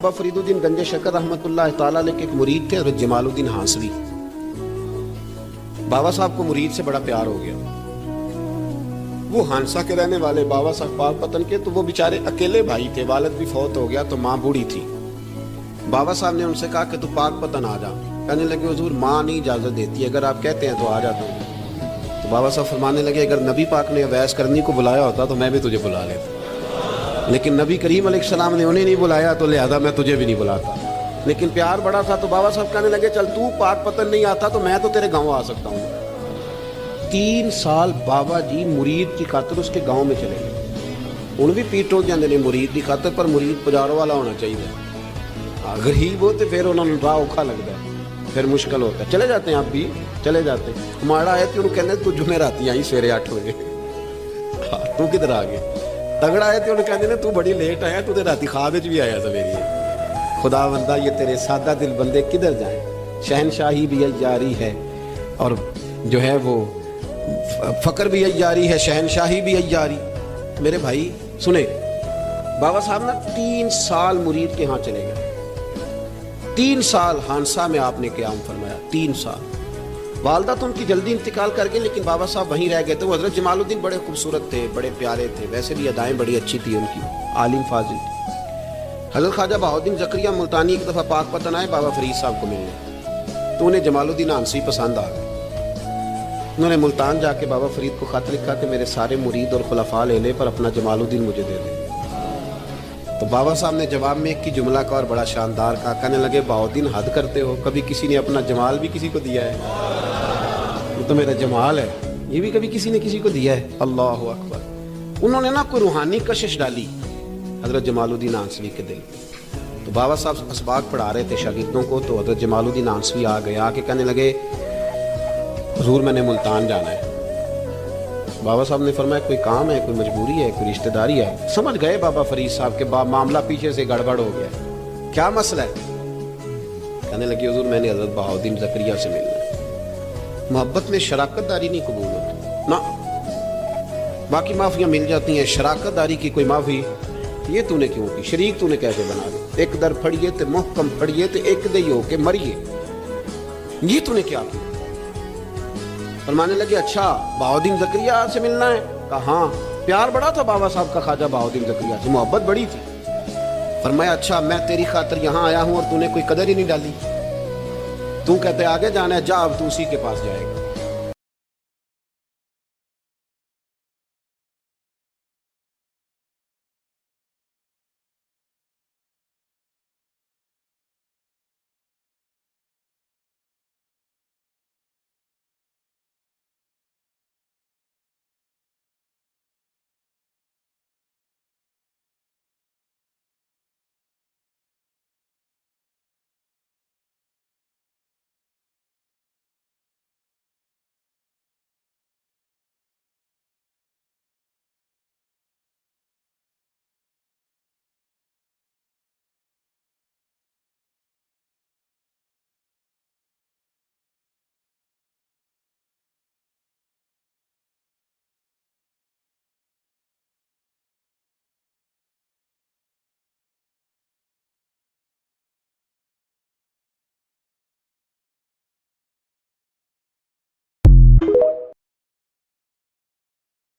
बाबा फरीदुद्दीन गंज शकर रहमतुल्लाह ताला अलैह के एक मुरीद थे हज़रत जमालुद्दीन हांसवी। बाबा साहब को मुरीद से बड़ा प्यार हो गया। वो हांसा के रहने वाले बाबा साहब पाक पतन के, तो वो बेचारे अकेले भाई थे, वालिद भी फौत हो गया तो माँ बूढ़ी थी। बाबा साहब ने उनसे कहा कि तू पाक पतन आ जा। कहने लगे हुजूर माँ नहीं इजाज़त देती, अगर आप कहते हैं तो आ जाता हूँ। तो बाबा साहब फरमाने लगे अगर नबी पाक ने अवैस करनी को बुलाया होता तो मैं भी तुझे बुला लेता, लेकिन नबी करीम अलैहिस्सलाम ने उन्हें नहीं बुलाया तो लिहाजा मैं तुझे भी नहीं बुलाता। लेकिन प्यार बड़ा था तो बाबा साहब कहने लगे चल तू पाक पतन नहीं आता तो मैं तो तेरे गांव आ सकता हूँ। 3 साल बाबा जी मुरीद की खातर उसके गांव में चले गए। उन भी पीटो जाते ने मुरीद की खातर, पर मुरीद पुजारो वाला होना चाहिए। गरीब हो तो फिर उन्होंने राह औखा लगता है, फिर मुश्किल होता है। चले जाते हैं आप भी चले जाते। माड़ा है तो कहने तू जुमे राती आई सवेरे 8 बजे, तू किधर आ गया। तगड़ा है तो कहते ना तू बड़ी लेट आया, तू तो राती ख्वाब भी आया सवेरे। खुदा बंदा ये तेरे सादा दिल बंदे किधर जाए, शहनशाही भी अय्यारी है और जो है वो फकर भी अय्यारी है, शहनशाही भी अय्यारी। मेरे भाई सुने, बाबा साहब ना 3 साल मुरीद के यहाँ चले गए। 3 साल हांसा में आपने क़याम फरमाया। 3 साल वालदा तो उनकी जल्दी इंतकाल कर गई, लेकिन बाबा साहब वहीं रह गए थे। वो हज़रत जमालुद्दीन बड़े खूबसूरत थे, बड़े प्यारे थे, वैसे भी अदाएँ बड़ी अच्छी थी उनकी, आलिम फाजिल थे। हज़रत ख्वाजा बहाउद्दीन ज़करिया मुल्तानी एक दफ़ा पाक पतन आए बाबा फरीद साहब को मिलने, तो उन्हें जमालुद्दीन हांसवी पसंद आ गए। उन्होंने मुल्तान जाके बाबा फरीद को खत लिखा कि मेरे सारे मुरीद और खुलफा ले ले, पर अपना जमालुद्दीन मुझे दे दे। तो बाबा साहब ने जवाब में एक ही जुमला का और बड़ा शानदार कहा। कहने लगे बहाउद्दीन हद करते हो, कभी किसी ने अपना जमाल भी किसी को दिया है? तो मेरा जमाल है, ये भी कभी किसी ने किसी को दिया है? अल्लाह अकबर। उन्होंने ना कोई रूहानी कशिश डाली हजरत जमालुद्दीन हांसवी के दिल। तो बाबा साहब असबाक पढ़ा रहे थे शागिर्दों को, तो हजरत जमालुद्दीन हांसवी आ गए। आके कहने लगे हुजूर मैंने मुल्तान जाना है। बाबा साहब ने फरमाया कोई काम है, कोई मजबूरी है, कोई रिश्तेदारी है? समझ गए बाबा फरीद साहब के मामला पीछे से गड़बड़ हो गया, क्या मसला है? कहने लगे हुजूर मैंने हजरत बहाउद्दीन ज़करिया से मिलना है। मोहब्बत में शराकतदारी नहीं कबूल होती ना, बाकी माफियाँ मिल जाती हैं, शराकतदारी की कोई माफी ये तूने क्यों की? शरीक तूने कैसे बना दिया? एक दर फड़िए तो मुहकम फड़िए तो एक दही हो के मरिए, ये तूने क्या किया? फरमाने लगे अच्छा बहाउद्दीन ज़करिया से मिलना है? कहा हाँ। प्यार बड़ा था बाबा साहब का ख्वाजा बहाउद्दीन ज़करिया से, मोहब्बत बड़ी थी। फरमाया अच्छा मैं तेरी खातिर यहाँ आया हूँ और तूने कोई कदर ही नहीं डाली। तू कहते आगे जाना है, जा अब तू उसी के पास जाएगा।